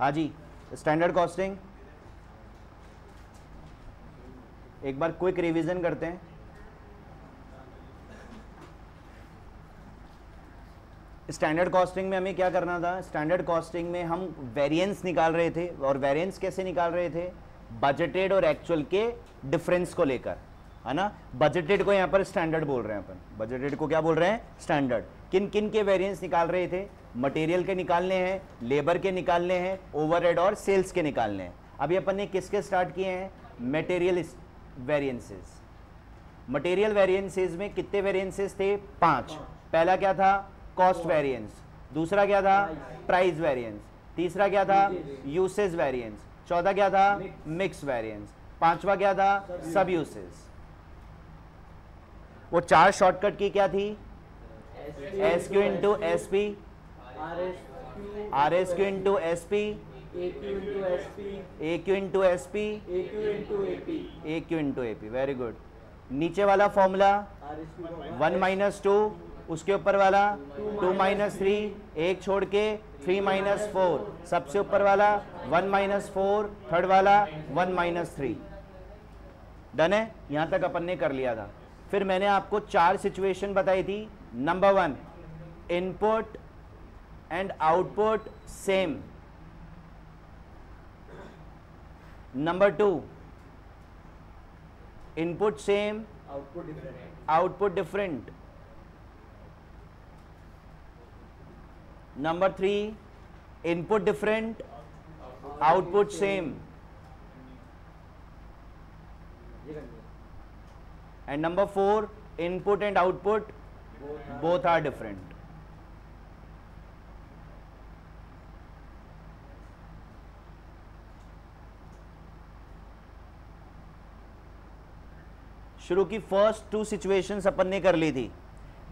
हाँ जी, standard costing एक बार quick revision करते हैं। स्टैंडर्ड कॉस्टिंग में हमें क्या करना था? स्टैंडर्ड कॉस्टिंग में हम वेरिएंस निकाल रहे थे, और वेरिएंस कैसे निकाल रहे थे? बजटेड और एक्चुअल के डिफरेंस को लेकर, है ना। बजटेड को यहाँ पर स्टैंडर्ड बोल रहे हैं अपन, बजटेड को क्या बोल रहे हैं? स्टैंडर्ड। किन किन के वेरिएंस निकाल रहे थे? मटेरियल के निकालने हैं, लेबर के निकालने हैं, ओवरहेड और सेल्स के निकालने हैं। अभी अपन ने किसके स्टार्ट किए हैं? Material variances. मटेरियल वेरिएंसेस में कितने वेरिएंसेस थे? 5। पहला क्या था? Cost variance. दूसरा क्या था? Price variance. तीसरा क्या था? Usage variance. चौथा क्या था? Mix variance. पांचवा क्या था? सब यूसेज। वो 4 शॉर्टकट की क्या थी? S Q into S P, R S Q into S P, A Q into S P, A Q into A P. Very good. नीचे वाला फॉर्मूला 1 माइनस 2, उसके ऊपर वाला 2 माइनस 3, एक छोड़ के 3 माइनस 4, सबसे ऊपर वाला 1 माइनस 4, थर्ड वाला 1 माइनस 3। डन है? यहां तक अपन ने कर लिया था। फिर मैंने आपको 4 सिचुएशन बताई थी। Number 1, input and output same. Number 2, input same, output different. Number 3, input different, output same. And number 4, input and output both are different. शुरू की फर्स्ट 2 सिचुएशंस अपन ने कर ली थी।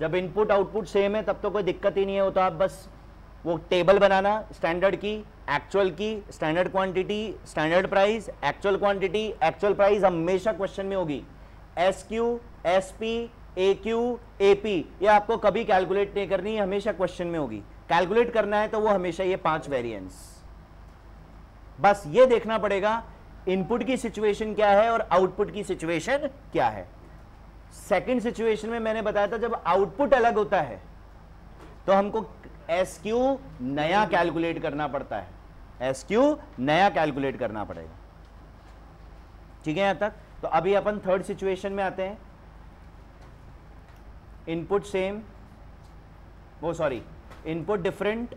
जब इनपुट आउटपुट सेम है तब तो कोई दिक्कत ही नहीं है, वो तो आप बस वो टेबल बनाना, स्टैंडर्ड की, एक्चुअल की, standard quantity, standard price, actual quantity, actual price हमेशा क्वेश्चन में होगी। S Q, S P, A Q, A P, ये आपको कभी कैलकुलेट नहीं करनी, हमेशा क्वेश्चन में होगी। कैलकुलेट करना है तो वो हमेशा ये 5 वेरिएंस, बस ये देखना पड़ेगा इनपुट की सिचुएशन क्या है और आउटपुट की सिचुएशन क्या है। सेकंड सिचुएशन में मैंने बताया था जब आउटपुट अलग होता है तो हमको एस क्यू नया कैलकुलेट करना पड़ता है, एस क्यू नया कैलकुलेट करना पड़ेगा। ठीक है यहां तक? तो अभी अपन थर्ड सिचुएशन में आते हैं। इनपुट सेम, वो sorry, input different,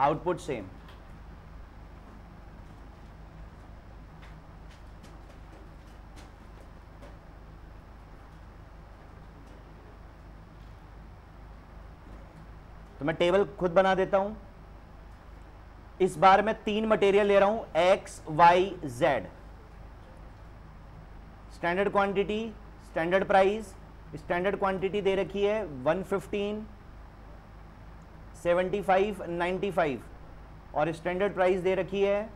output same. तो मैं टेबल खुद बना देता हूं। इस बार मैं 3 मटेरियल ले रहा हूं, X, Y, Z. Standard quantity, standard price, standard quantity दे रखी है 115, 75, 95, और स्टैंडर्ड प्राइस दे रखी है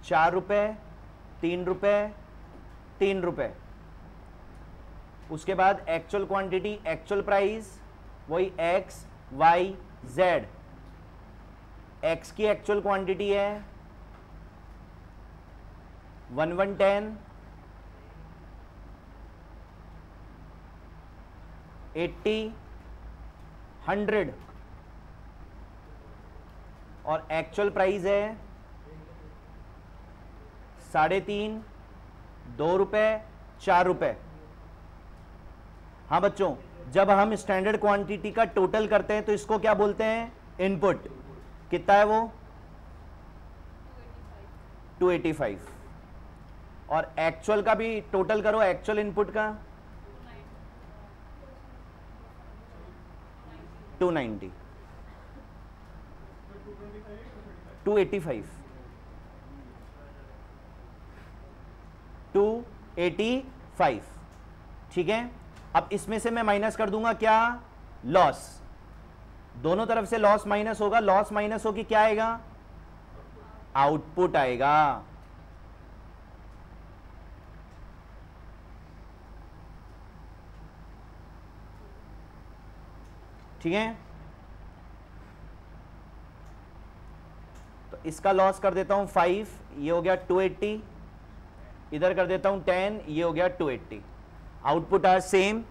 4 रुपए, 3 रुपए, 3 रुपए। उसके बाद एक्चुअल क्वांटिटी, एक्चुअल प्राइस वही एक्स, वाई, जेड। एक्स की एक्चुअल क्वांटिटी है 1110, 80, 100, और एक्चुअल प्राइस है 3.5, 2 रुपए, 4 रुपए। हाँ बच्चों, जब हम स्टैंडर्ड क्वांटिटी का टोटल करते हैं तो इसको क्या बोलते हैं? इनपुट। कितना है वो? 285। और एक्चुअल का भी टोटल करो, एक्चुअल इनपुट का 290, 285, 285। ठीक है, अब इसमें से मैं माइनस कर दूंगा क्या? लॉस। दोनों तरफ से लॉस माइनस होगा, लॉस माइनस होगी क्या आएगा? आउटपुट आएगा। ठीक है, इसका लॉस कर देता हूं 5, ये हो गया 280, इधर कर देता हूं 10, ये हो गया 280. Output are same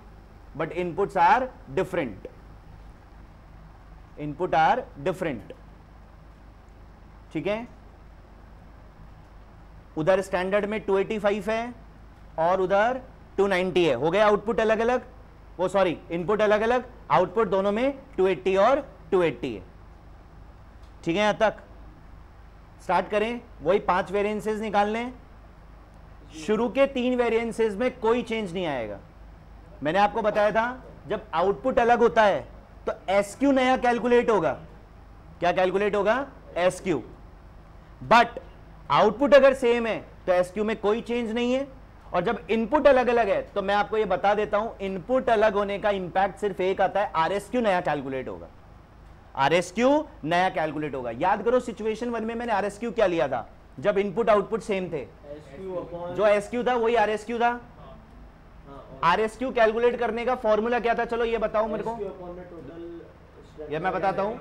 but inputs are different. Input are different. ठीक है, उधर स्टैंडर्ड में 285 है और उधर 290 है. हो गया आउटपुट अलग अलग, वो सॉरी इनपुट अलग अलग, आउटपुट दोनों में 280 और 280 है. ठीक है, यहां तक स्टार्ट करें. वही 5 वेरिएंसेस निकालने. शुरू के 3 वेरिएंसेस में कोई चेंज नहीं आएगा. मैंने आपको बताया था जब आउटपुट अलग होता है तो एसक्यू नया कैलकुलेट होगा. क्या कैलकुलेट होगा? एसक्यू. बट आउटपुट अगर सेम है तो एसक्यू में कोई चेंज नहीं है. और जब इनपुट अलग अलग है तो मैं आपको यह बता देता हूं, इनपुट अलग होने का इंपैक्ट सिर्फ एक आता है, आरएसक्यू नया कैलकुलेट होगा. आरएसक्यू नया कैलकुलेट होगा. याद करो सिचुएशन 1 में मैंने आरएसक्यू क्या लिया था जब इनपुट आउटपुट सेम थे. जो एसक्यू था वही आरएसक्यू था. आरएसक्यू कैलकुलेट करने का फॉर्मूला क्या था? चलो ये बताओ मेरे को, ये मैं बताता हूं.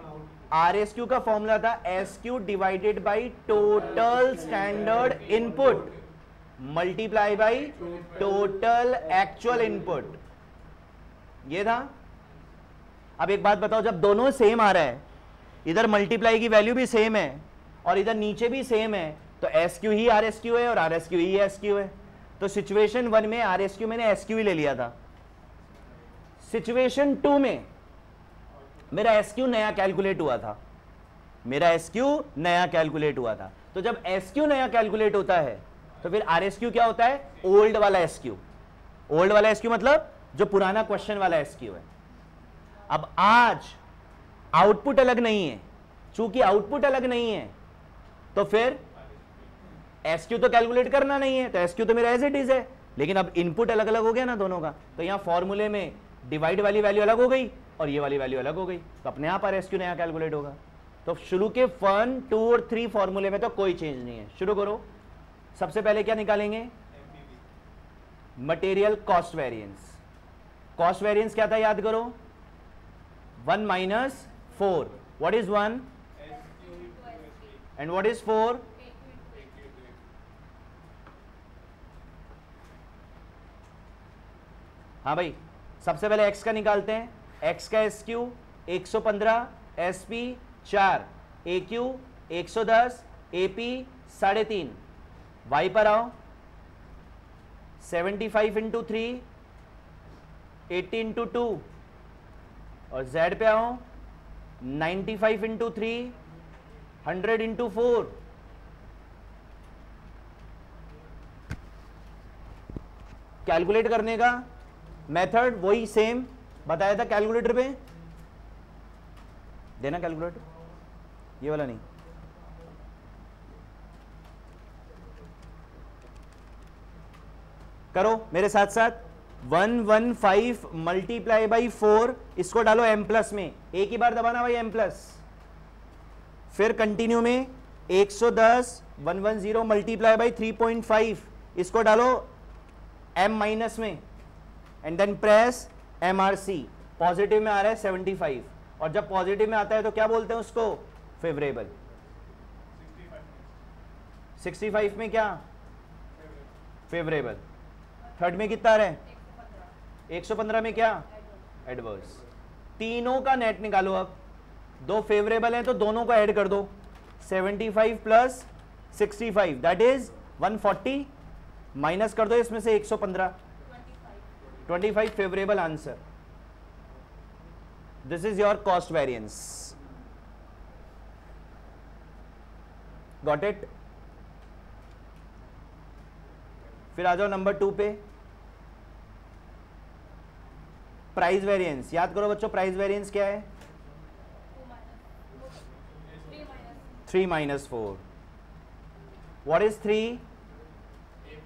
आरएसक्यू का फॉर्मूला था SQ divided by total standard input multiply by total actual input. ये था. अब एक बात बताओ, जब दोनों सेम आ रहा है, इधर मल्टीप्लाई की वैल्यू भी सेम है और इधर नीचे भी सेम है, तो एसक्यू ही आरएसक्यू है और आरएसक्यू ही एसक्यू है. तो सिचुएशन 1 में आरएसक्यू मैंने एसक्यू ही ले लिया था. सिचुएशन 2 में मेरा एसक्यू नया कैलकुलेट हुआ था. मेरा एसक्यू नया कैलकुलेट हुआ था. तो जब एसक्यू नया कैलकुलेट होता है तो फिर आरएसक्यू क्या होता है? ओल्ड वाला एसक्यू. ओल्ड वाला एसक्यू मतलब जो पुराना क्वेश्चन वाला एसक्यू है. अब आज आउटपुट अलग नहीं है. चूंकि आउटपुट अलग नहीं है तो फिर एसक्यू तो कैलकुलेट करना नहीं है, तो एसक्यू तो मेरा एज इट इज है. लेकिन अब इनपुट अलग अलग हो गया ना दोनों का, तो यहां फॉर्मूले में डिवाइड वाली वैल्यू अलग हो गई और ये वाली वैल्यू अलग हो गई, तो अपने आप आरएसक्यू नया कैलकुलेट होगा. तो शुरू के 1, 2 और 3 फॉर्मूले में तो कोई चेंज नहीं है. शुरू करो. सबसे पहले क्या निकालेंगे? Material cost variance. Cost variance क्या था याद करो? 1 minus 4. What is 1 and what is 4? हाँ भाई, सबसे पहले x का निकालते हैं. x का SQ 115, SP 4, AQ 110, AP 3.5. y पर आओ. 75 इंटू 3, 80 इंटू 2. और z पे आओ. 95 इंटू 3, 100 इंटू 4. कैलकुलेट करने का मेथड वही सेम बताया था कैलकुलेटर पे. देना कैलकुलेटर, ये वाला नहीं. करो मेरे साथ साथ. 115 मल्टीप्लाई बाई 4, इसको डालो m प्लस में. एक ही बार दबाना भाई m प्लस. फिर कंटिन्यू में 110 110 मल्टीप्लाई बाई 3.5, इसको डालो m माइनस में. And then press MRC. Positive में आ रहा है 75, और जब पॉजिटिव में आता है तो क्या बोलते हैं उसको? फेवरेबल. 65 में क्या? फेवरेबल. थर्ड में कितना आ रहा है? 115 में क्या? एडवर्स. तीनों का नेट निकालो. अब 2 फेवरेबल हैं तो दोनों को ऐड कर दो. 75 प्लस 65 दैट इज 140. माइनस कर दो इसमें से 115. 25 favourable answer. This is your cost variance. Got it? फिर आ जाओ नंबर 2 पे. Price variance. याद करो बच्चों, प्राइस वेरिएंस क्या है? 3 minus 4. What is 3?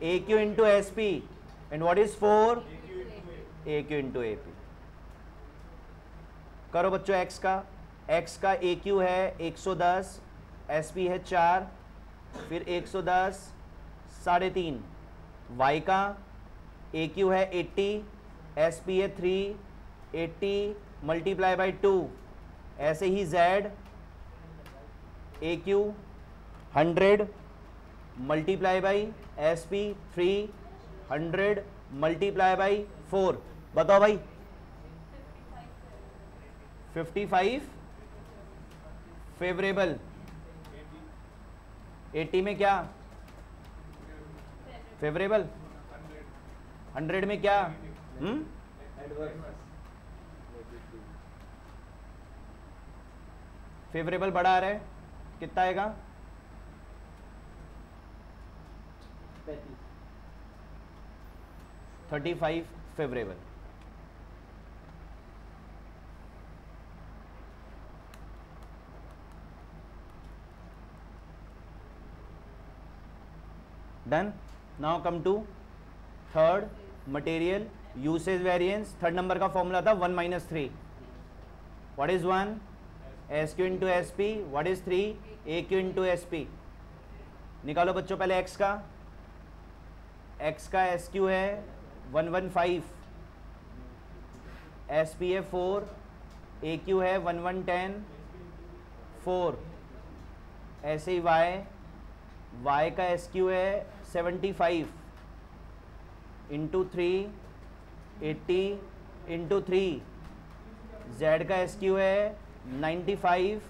AQ into SP. And what is 4? AQ into AP. करो बच्चों x का. x का AQ है 110, SP है 4, फिर 110 3.5. y का AQ है 80, SP है 3, 80 मल्टीप्लाई बाई 2. ऐसे ही z AQ 100 multiply by SP 300 multiply by 4, बताओ भाई 55 फेवरेबल, 80 में क्या फेवरेबल, 100 में क्या फेवरेबल बड़ा आ रहा है, कितना आएगा 35 favourable. Done. Now come to third, material usage variance. Third number का फॉर्मूला था 1 minus 3। What is 1? SQ into SP। What is 3? AQ into SP। निकालो बच्चों पहले x का। x का SQ है 115, SP है 4, AQ है 1110 4। ऐसे ही y का SQ है 75 इंटू 3 80 इंटू 3। Z का SQ है 95,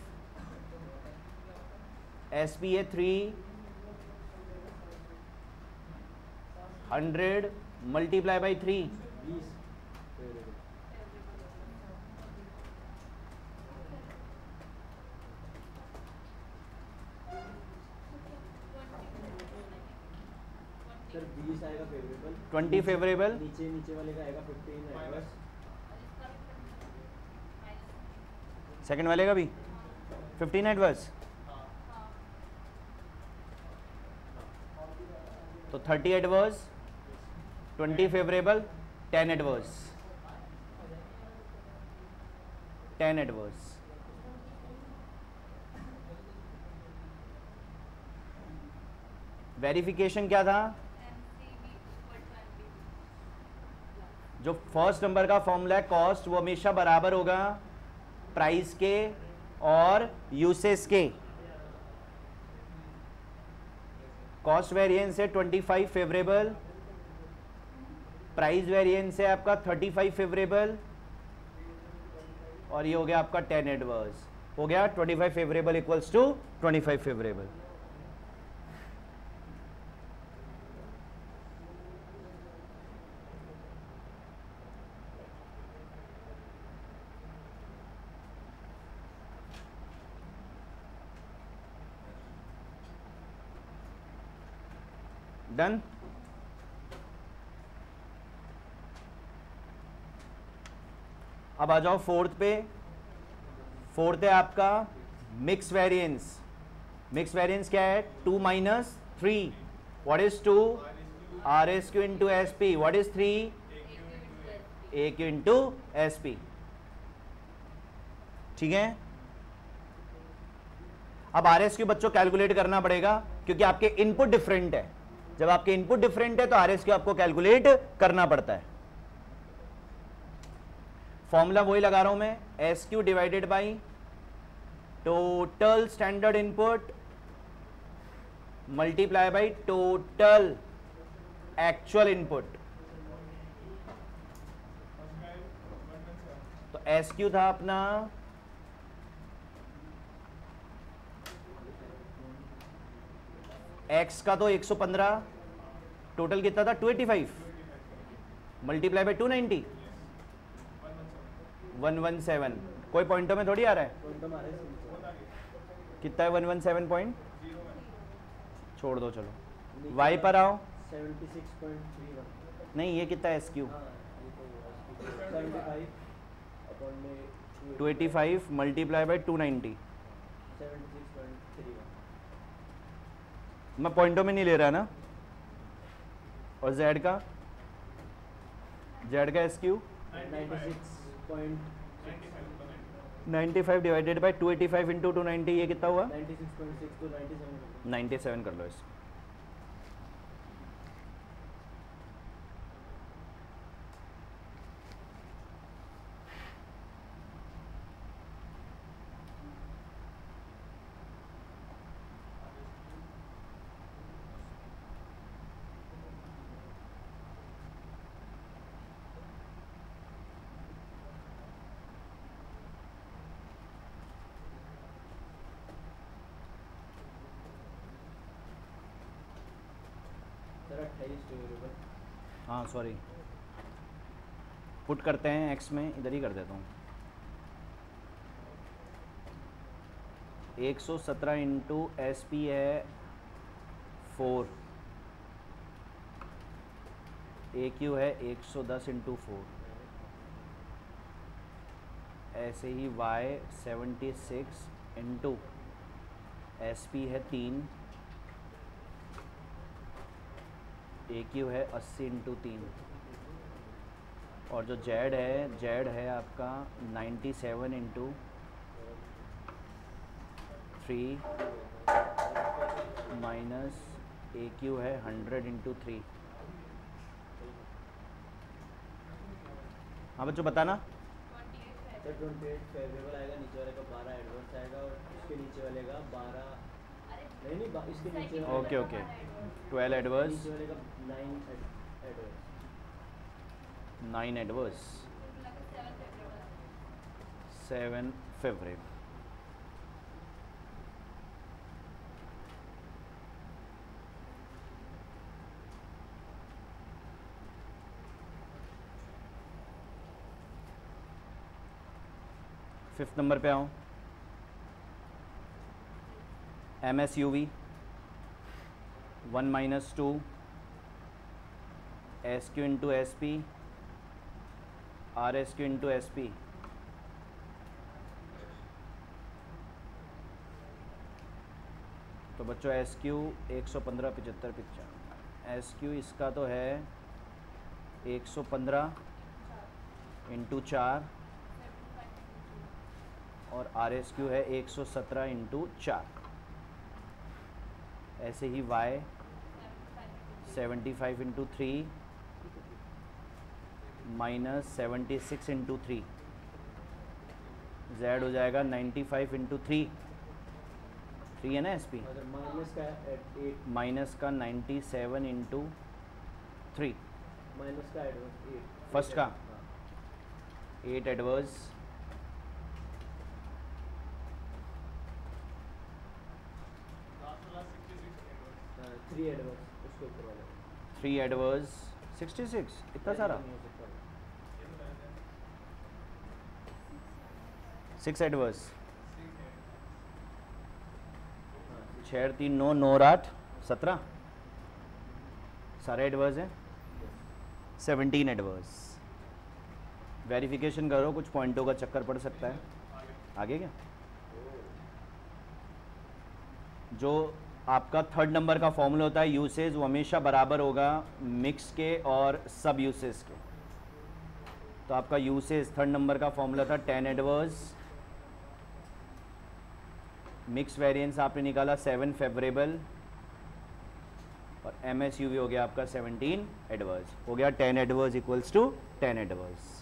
SP है 300 मल्टीप्लाई बाई 3। सर 20 आएगा फेवरेबल, 20 फेवरेबल, नीचे वाले का आएगा 15 एडवर्स, सेकंड वाले का भी 15 एडवर्स, तो 30 adverse, 20 favourable, 10 adverse, 10 adverse. Verification क्या था? जो फर्स्ट नंबर का फॉर्मूला है कॉस्ट, वो हमेशा बराबर होगा प्राइस के और यूसेज के। कॉस्ट वेरिएंस है 25 फेवरेबल, प्राइस वेरिएंस है आपका 35 फेवरेबल, और ये हो गया आपका 10 एडवर्स। हो गया 25 favourable equals to 25 favourable. Done. अब आ जाओ फोर्थ पे। फोर्थ है आपका मिक्स वेरिएंस। मिक्स वेरिएंस क्या है? 2 minus 3। What is 2? RSQ into SP। What is 3? AQ into SP। ठीक है। अब RSQ बच्चों कैलकुलेट करना पड़ेगा क्योंकि आपके इनपुट डिफरेंट है। जब आपके इनपुट डिफरेंट है तो RSQ आपको कैलकुलेट करना पड़ता है। फॉर्मूला वही लगा रहा हूं मैं, SQ divided by total standard input multiply by total actual input. तो SQ था अपना X का तो 115, टोटल कितना था 285 मल्टीप्लाई बाई 290 117। कोई पॉइंटों में थोड़ी आ रहा है, कितना है 117 पॉइंट, छोड़ दो चलो। Y पर आओ, 76.31। नहीं ये कितना है SQ, 285 मल्टीप्लाई बाई 290। 76.31। मैं पॉइंटों में नहीं ले रहा ना। और Z का SQ 95 डिवाइडेड बाई 285 इंटू 290, ये कितना हुआ 96.6 to 97। 97 कर लो इसको। और 28 फेवरेबल। हाँ सॉरी, पुट करते हैं एक्स में, इधर ही कर देता हूँ। 117 इंटू एस पी है 4, ए क्यू है 110 इंटू 4, ऐसे ही वाई 76 इंटू एस पी है 3, ए क्यू है 80 इंटू 3, और जो जेड है आपका 97 इंटू 3 माइनस ए क्यू है 100 इंटू 3। हाँ बच्चों बताना। सर 28 फेवरेबल आएगा, नीचे वाले का 12 एडवर्स आएगा, और इसके नीचे वाले का 12 नहीं इसके नीचे वाले ओके ओके 12 एडवर्स, नीचे वाले का 9 adverse. 9 adverse, 7 favourable. Fifth number पे आऊँ, M S U V 1 minus 2 S Q into S P R S Q into S P. तो बच्चों एस क्यू 115 75 95, एस क्यू इसका तो है 115 इंटू 4, और आर एस क्यू है 117 इंटू 4, ऐसे ही Y 75 into 3 minus 76 into 3, Z हो जाएगा 95 इंटू 3 है ना एस पी, अगर माइनस का 8 माइनस का 97 इंटू 3, माइनस का एडवर्स 8 फर्स्ट का हाँ 8 एडवर्स, हाँ, 3 एडवर्स उसके ऊपर वाले 3 एडवर्स 66, इतना सारा, नहीं हो सकता। 6 एडवर्स, हाँ, 6 3 9 9 8 17 सारे एडवर्स हैं, 17 एडवर्स। वेरिफिकेशन करो, कुछ पॉइंटों का चक्कर पड़ सकता है। आगे क्या, जो आपका थर्ड नंबर का फॉर्मूला होता है यूसेज, वो हमेशा बराबर होगा मिक्स के और सब यूसेज के। तो आपका यूसेज थर्ड नंबर का फॉर्मूला था 10 एडवर्स, मिक्स वेरिएंस आपने निकाला 7 फेवरेबल, और एम एस यू वी हो गया आपका 17 एडवर्स, हो गया 10 adverse equals to 10 adverse.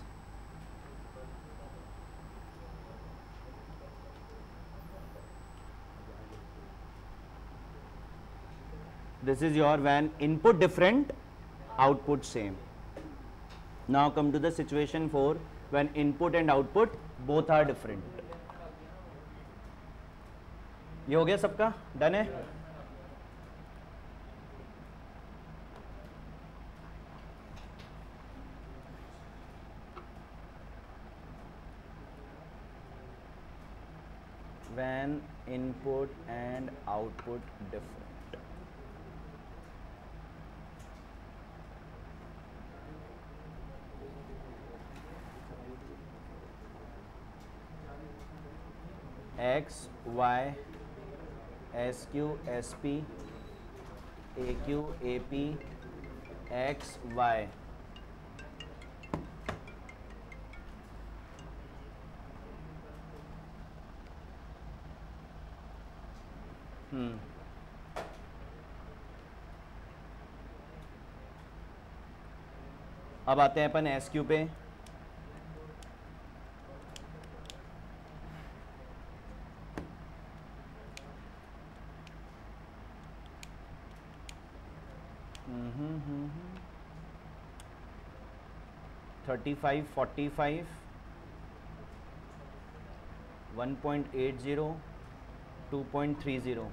This is your when input different, output same. Now come to the situation 4 when input and output both are different. ये हो गया सबका डन है। When input and output different. X, Y, SQ, SP, AQ, AP, X, Y. अब आते हैं अपन SQ पे। हम्म 35 45 1.80 2.30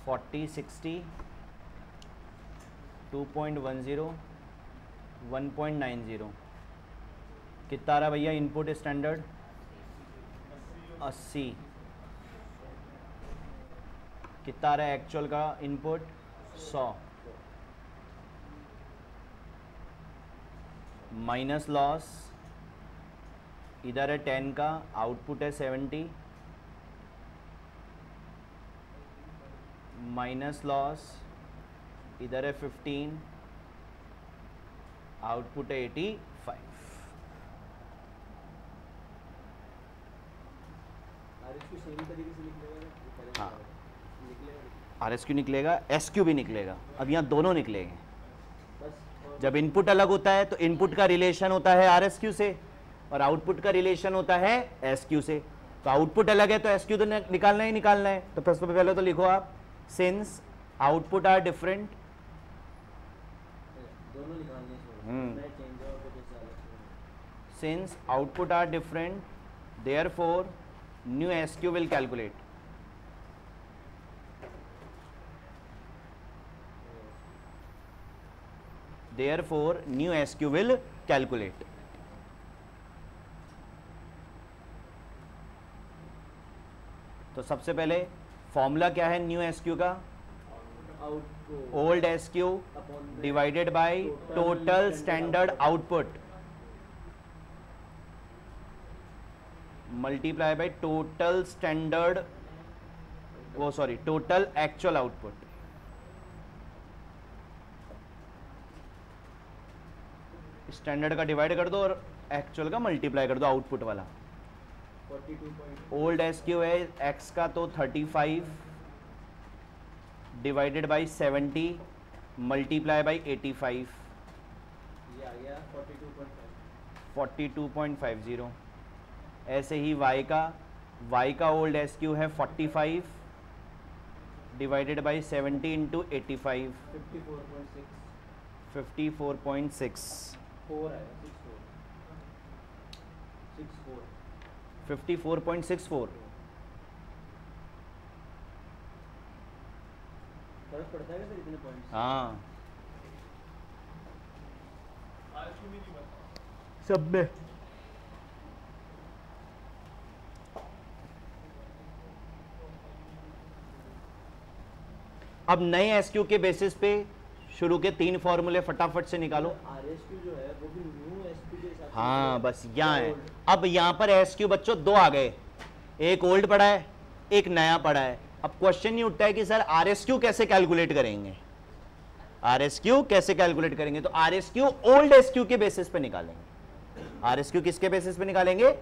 40 60 2.10 1.90 कितना आ रहा भैया इनपुट स्टैंडर्ड 80 कितना आ रहा है एक्चुअल का इनपुट 100 माइनस लॉस इधर है 10 का आउटपुट है 70 माइनस लॉस इधर है 15 आउटपुट है 85 RSQ सेम तरीके से निकलेगा। हाँ निकलेगा RSQ निकलेगा SQ भी निकलेगा अब यहाँ दोनों निकलेंगे बस। जब इनपुट अलग होता है तो इनपुट का रिलेशन होता है RSQ से और आउटपुट का रिलेशन होता है SQ से। तो आउटपुट अलग है तो SQ तो निकालना ही निकालना है। तो सबसे पहले तो लिखो आप सिंस आउटपुट आर डिफरेंट दोनों निकालने हैं चेंज और जैसे अलग से since output are different therefore new SQ will calculate therefore new SQ will calculate. तो सबसे पहले फॉर्मूला क्या है न्यू SQ का output old SQ divided by total standard output multiply by total standard वो sorry total actual output. Standard का divide कर दो और एक्चुअल का मल्टीप्लाई कर दो आउटपुट वाला। 42. ओल्ड SQ है x का तो 35 डिवाइडेड बाई 70 मल्टीप्लाई बाई 85 ये आ गया 42.5 42.50। ऐसे ही y का ओल्ड SQ है 45 डिवाइडेड बाई 70 इंटू 85 54.6 54.6 4 है 64 54.64 फर्क पड़ता है सर इतने पॉइंट्स। हाँ सब में अब नए SQ के बेसिस पे शुरू के 3 फॉर्मूले फटाफट से निकालो। RSQ जो है वो भी न्यू SQ के हिसाब से हाँ बस यहाँ है। अब यहाँ पर SQ बच्चों 2 आ गए, एक ओल्ड पड़ा है एक नया पड़ा है। अब क्वेश्चन नहीं उठता है कि सर RSQ कैसे कैलकुलेट करेंगे, RSQ कैसे कैलकुलेट करेंगे। तो RSQ ओल्ड SQ के बेसिस पे निकालेंगे। RSQ किसके बेसिस पे निकालेंगे?